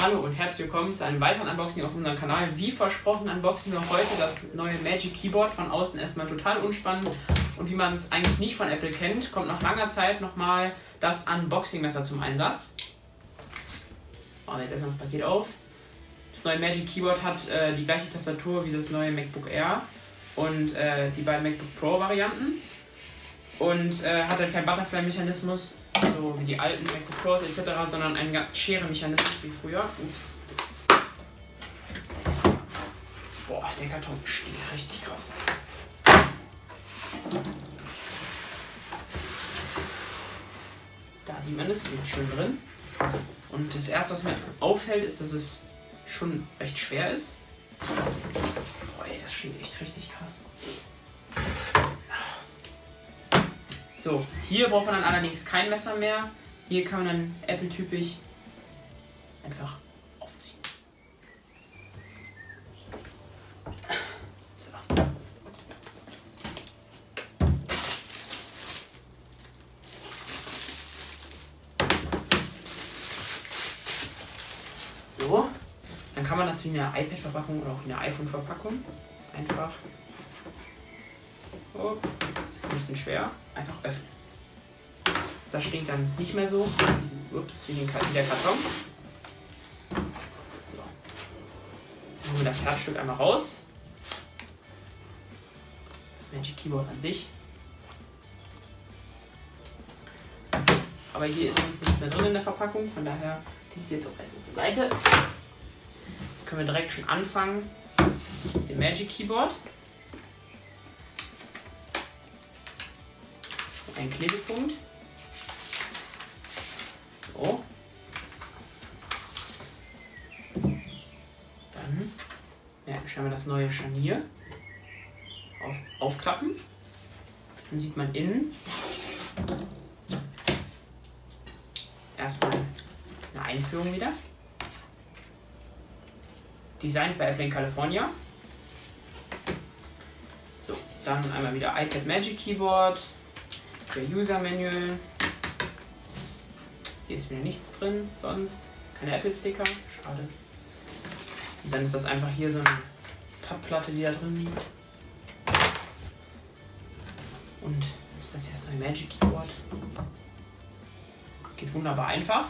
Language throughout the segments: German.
Hallo und herzlich willkommen zu einem weiteren Unboxing auf unserem Kanal. Wie versprochen unboxen wir heute das neue Magic Keyboard. Von außen erstmal total unspannend und wie man es eigentlich nicht von Apple kennt, kommt nach langer Zeit nochmal das Unboxing-Messer zum Einsatz. Machen wir jetzt erstmal das Paket auf. Das neue Magic Keyboard hat die gleiche Tastatur wie das neue MacBook Air und die beiden MacBook Pro Varianten. Und hat halt keinen Butterfly-Mechanismus, so wie die alten MacBook Pros etc., sondern einen Schere-Mechanismus wie früher. Ups. Boah, der Karton steht richtig krass. Da sieht man es, wieder schön drin. Und das erste, was mir auffällt, ist, dass es schon recht schwer ist. Boah, ey, das steht echt richtig krass. So, hier braucht man dann allerdings kein Messer mehr. Hier kann man dann Apple-typisch einfach aufziehen. So. So, dann kann man das wie eine iPad-Verpackung oder auch wie eine iPhone-Verpackung einfach, oh, ein bisschen schwer, einfach öffnen. Das stinkt dann nicht mehr so, ups, wie der Karton. So. Dann holen wir das Herzstück einmal raus. Das Magic Keyboard an sich. So. Aber hier ist nichts mehr drin in der Verpackung, von daher liegt die jetzt auch erstmal zur Seite. Dann können wir direkt schon anfangen mit dem Magic Keyboard. Ein Klebepunkt. So. Dann schauen wir das neue Scharnier. Aufklappen. Dann sieht man innen erstmal eine Einführung wieder. Designed bei Apple in California. So, dann einmal wieder iPad Magic Keyboard. Der User Manual. Hier ist wieder nichts drin, sonst keine Apple Sticker, schade. Und dann ist das einfach hier so eine Pappplatte, die da drin liegt. Und ist das hier das neue Magic Keyboard. Geht wunderbar einfach.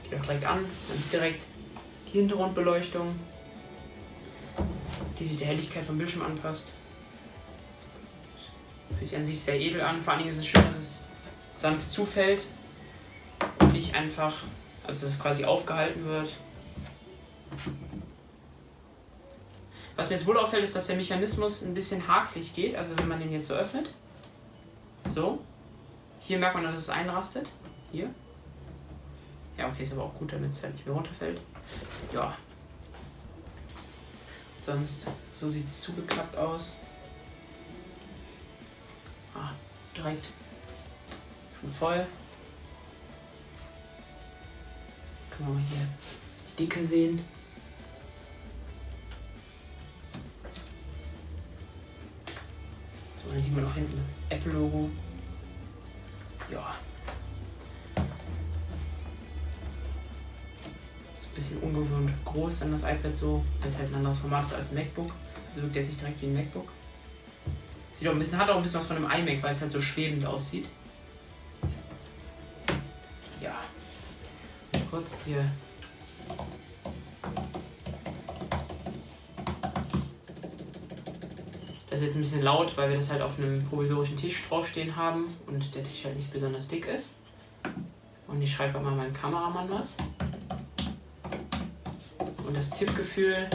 Geht auch direkt an, man sieht direkt die Hintergrundbeleuchtung, die sich der Helligkeit vom Bildschirm anpasst. Fühlt sich an sich sehr edel an. Vor allen Dingen ist es schön, dass es sanft zufällt und nicht einfach, also dass es quasi aufgehalten wird. Was mir jetzt wohl auffällt, ist, dass der Mechanismus ein bisschen hakelig geht, also wenn man den jetzt so öffnet. So. Hier merkt man, dass es einrastet. Hier. Ja, okay, ist aber auch gut, damit es halt nicht mehr runterfällt. Ja. Sonst, so sieht es zugeklappt aus. Direkt schon voll. Jetzt können wir mal hier die Dicke sehen. So, dann sieht man auch hinten das Apple-Logo. Ja. Ist ein bisschen ungewöhnt groß dann das iPad so, weil es halt ein anderes Format ist als ein MacBook. Also wirkt jetzt nicht direkt wie ein MacBook. Sieht auch ein bisschen, hat auch ein bisschen was von einem iMac, weil es halt so schwebend aussieht. Ja. Kurz hier. Das ist jetzt ein bisschen laut, weil wir das halt auf einem provisorischen Tisch draufstehen haben und der Tisch halt nicht besonders dick ist. Und ich schreibe auch mal meinem Kameramann was. Und das Tippgefühl,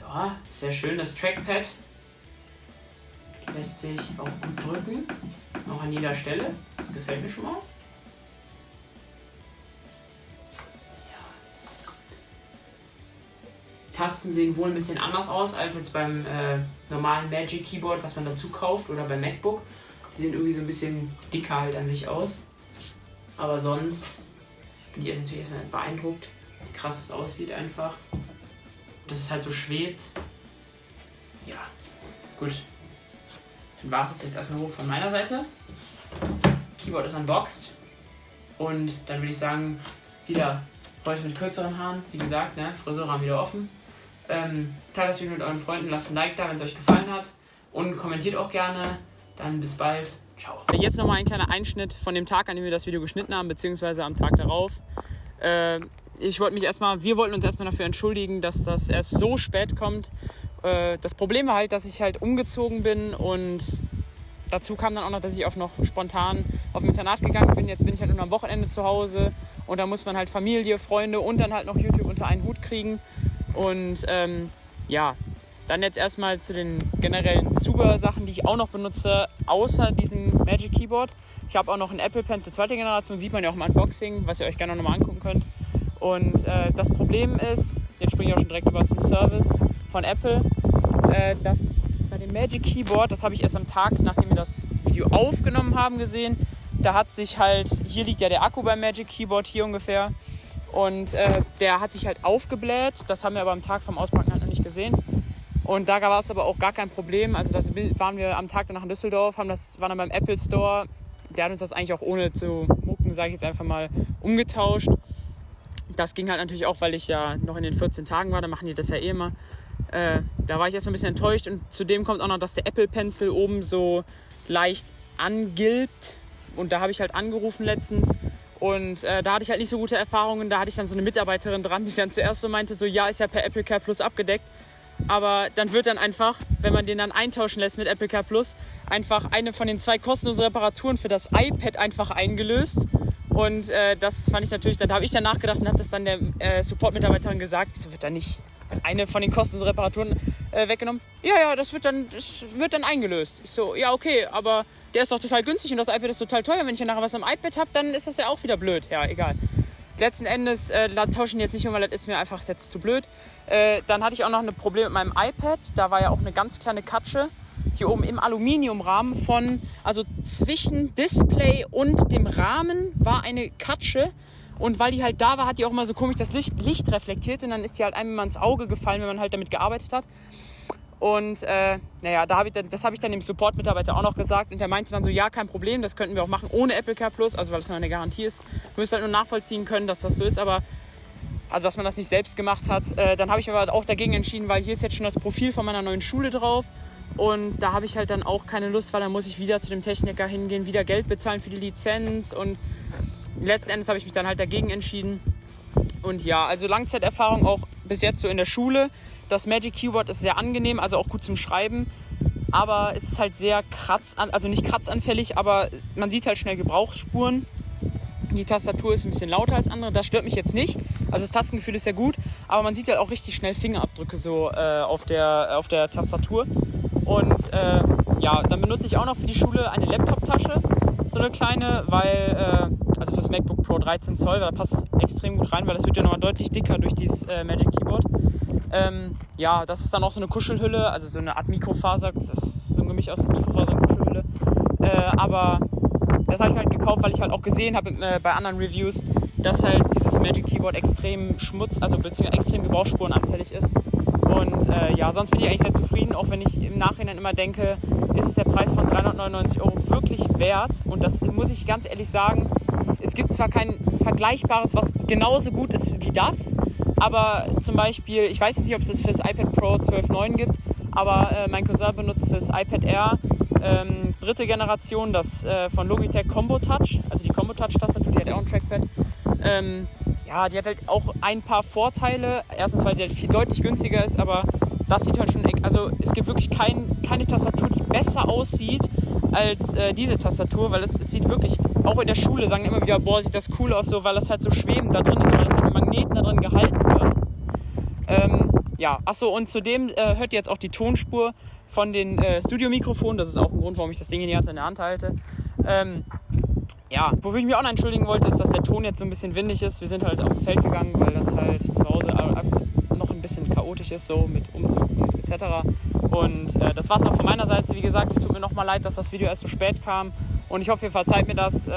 ja, sehr schön. Das Trackpad lässt sich auch gut drücken, auch an jeder Stelle. Das gefällt mir schon mal. Ja. Tasten sehen wohl ein bisschen anders aus als jetzt beim normalen Magic Keyboard, was man dazu kauft, oder beim MacBook. Die sehen irgendwie so ein bisschen dicker halt an sich aus. Aber sonst bin ich jetzt natürlich erstmal beeindruckt, wie krass es aussieht einfach. Dass es halt so schwebt. Ja, gut. Dann war es jetzt erstmal hoch von meiner Seite. Keyboard ist unboxed. Und dann würde ich sagen, wieder heute mit kürzeren Haaren, wie gesagt, ne? Friseurrahmen wieder offen. Teilt das Video mit euren Freunden, lasst ein Like da, wenn es euch gefallen hat und kommentiert auch gerne. Dann bis bald. Ciao. Jetzt nochmal ein kleiner Einschnitt von dem Tag, an dem wir das Video geschnitten haben, beziehungsweise am Tag darauf. Wir wollten uns erstmal dafür entschuldigen, dass das erst so spät kommt. Das Problem war halt, dass ich halt umgezogen bin und dazu kam dann auch noch, dass ich noch spontan auf ein Internat gegangen bin. Jetzt bin ich halt nur am Wochenende zu Hause und da muss man halt Familie, Freunde und dann halt noch YouTube unter einen Hut kriegen. Und dann jetzt erstmal zu den generellen Zubehörsachen, die ich auch noch benutze, außer diesem Magic Keyboard. Ich habe auch noch einen Apple Pencil 2. Generation, sieht man ja auch im Unboxing, was ihr euch gerne nochmal angucken könnt. Und das Problem ist, jetzt springe ich auch schon direkt über zum Service von Apple, dass bei dem Magic Keyboard, das habe ich erst am Tag, nachdem wir das Video aufgenommen haben, gesehen, da hat sich halt, hier liegt ja der Akku beim Magic Keyboard, hier ungefähr, und der hat sich halt aufgebläht, das haben wir aber am Tag vom Auspacken halt noch nicht gesehen. Und da war es aber auch gar kein Problem. Also das waren wir am Tag danach in Düsseldorf, waren dann beim Apple Store. Der hat uns das eigentlich auch ohne zu mucken, sage ich jetzt einfach mal, umgetauscht. Das ging halt natürlich auch, weil ich ja noch in den 14 Tagen war, da machen die das ja eh immer. Da war ich erst mal ein bisschen enttäuscht und zudem kommt auch noch, dass der Apple Pencil oben so leicht angilbt. Und da habe ich halt angerufen letztens. Und da hatte ich halt nicht so gute Erfahrungen. Da hatte ich dann so eine Mitarbeiterin dran, die dann zuerst so meinte, so ja, ist ja per Apple Care Plus abgedeckt. Aber dann wird dann einfach, wenn man den dann eintauschen lässt mit Apple Care Plus, einfach eine von den 2 kostenlosen Reparaturen für das iPad einfach eingelöst. Und das fand ich natürlich, da habe ich dann nachgedacht und habe das dann der Support-Mitarbeiterin gesagt. Ich so, wird da nicht eine von den kostenlosen Reparaturen weggenommen? Ja, das wird dann eingelöst. Ich so, ja okay, aber der ist doch total günstig und das iPad ist total teuer. Wenn ich ja nachher was am iPad habe, dann ist das ja auch wieder blöd. Ja, egal. Letzten Endes tauschen jetzt nicht um, weil das ist mir einfach jetzt zu blöd. Dann hatte ich auch noch ein Problem mit meinem iPad. Da war ja auch eine ganz kleine Katsche. Hier oben im Aluminiumrahmen also zwischen Display und dem Rahmen war eine Katsche. Und weil die halt da war, hat die auch mal so komisch das Licht reflektiert. Und dann ist die halt einem mal ins Auge gefallen, wenn man halt damit gearbeitet hat. Und das habe ich dann dem Support-Mitarbeiter auch noch gesagt. Und der meinte dann so, ja, kein Problem, das könnten wir auch machen ohne Apple Care Plus. Also weil das eine Garantie ist. Du musst halt nur nachvollziehen können, dass das so ist. Aber also dass man das nicht selbst gemacht hat. Dann habe ich aber auch dagegen entschieden, weil hier ist jetzt schon das Profil von meiner neuen Schule drauf. Und da habe ich halt dann auch keine Lust, weil dann muss ich wieder zu dem Techniker hingehen, wieder Geld bezahlen für die Lizenz. Und letzten Endes habe ich mich dann halt dagegen entschieden. Und ja, also Langzeiterfahrung auch bis jetzt so in der Schule. Das Magic Keyboard ist sehr angenehm, also auch gut zum Schreiben. Aber es ist halt sehr also nicht kratzanfällig, aber man sieht halt schnell Gebrauchsspuren. Die Tastatur ist ein bisschen lauter als andere, das stört mich jetzt nicht. Also das Tastengefühl ist sehr gut, aber man sieht halt auch richtig schnell Fingerabdrücke so auf der Tastatur. Und dann benutze ich auch noch für die Schule eine Laptop-Tasche, so eine kleine, weil, also fürs MacBook Pro 13 Zoll, da passt es extrem gut rein, weil das wird ja nochmal deutlich dicker durch dieses Magic Keyboard. Das ist dann auch so eine Kuschelhülle, also so eine Art Mikrofaser, das ist so ein Gemisch aus Mikrofaser und Kuschelhülle. Aber das habe ich halt gekauft, weil ich halt auch gesehen habe bei anderen Reviews, dass halt dieses Magic Keyboard extrem beziehungsweise extrem gebrauchsspurenanfällig ist. Und sonst bin ich eigentlich sehr zufrieden, auch wenn ich im Nachhinein immer denke, ist es der Preis von 399 € wirklich wert? Und das muss ich ganz ehrlich sagen, es gibt zwar kein Vergleichbares, was genauso gut ist wie das, aber zum Beispiel, ich weiß jetzt nicht, ob es das für das iPad Pro 12.9 gibt, aber mein Cousin benutzt für das iPad Air 3. Generation, das von Logitech Combo Touch, also die Combo Touch Tastatur, die hat auch ein Trackpad. Die hat halt auch ein paar Vorteile. Erstens, weil sie halt viel deutlich günstiger ist, aber das sieht halt schon, also es gibt wirklich keine Tastatur, die besser aussieht als diese Tastatur, weil es sieht wirklich, auch in der Schule sagen immer wieder, boah, sieht das cool aus, so, weil das halt so schwebend da drin ist, weil das halt mit Magneten da drin gehalten wird. Und zudem hört ihr jetzt auch die Tonspur von den Studio-Mikrofonen, das ist auch ein Grund, warum ich das Ding hier jetzt in der Hand halte. Wofür ich mich auch noch entschuldigen wollte, ist, dass der Ton jetzt so ein bisschen windig ist. Wir sind halt auf dem Feld gegangen, weil das halt zu Hause noch ein bisschen chaotisch ist, so mit Umzug und etc. Und das war's noch von meiner Seite. Wie gesagt, es tut mir nochmal leid, dass das Video erst so spät kam. Und ich hoffe, ihr verzeiht mir das.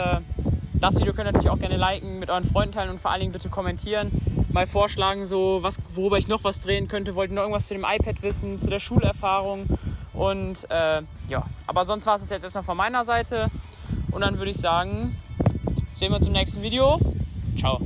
Das Video könnt ihr natürlich auch gerne liken, mit euren Freunden teilen und vor allen Dingen bitte kommentieren. Mal vorschlagen, so worüber ich noch was drehen könnte. Wollt ihr noch irgendwas zu dem iPad wissen, zu der Schulerfahrung? Und aber sonst war es jetzt erstmal von meiner Seite. Und dann würde ich sagen, sehen wir uns im nächsten Video. Ciao.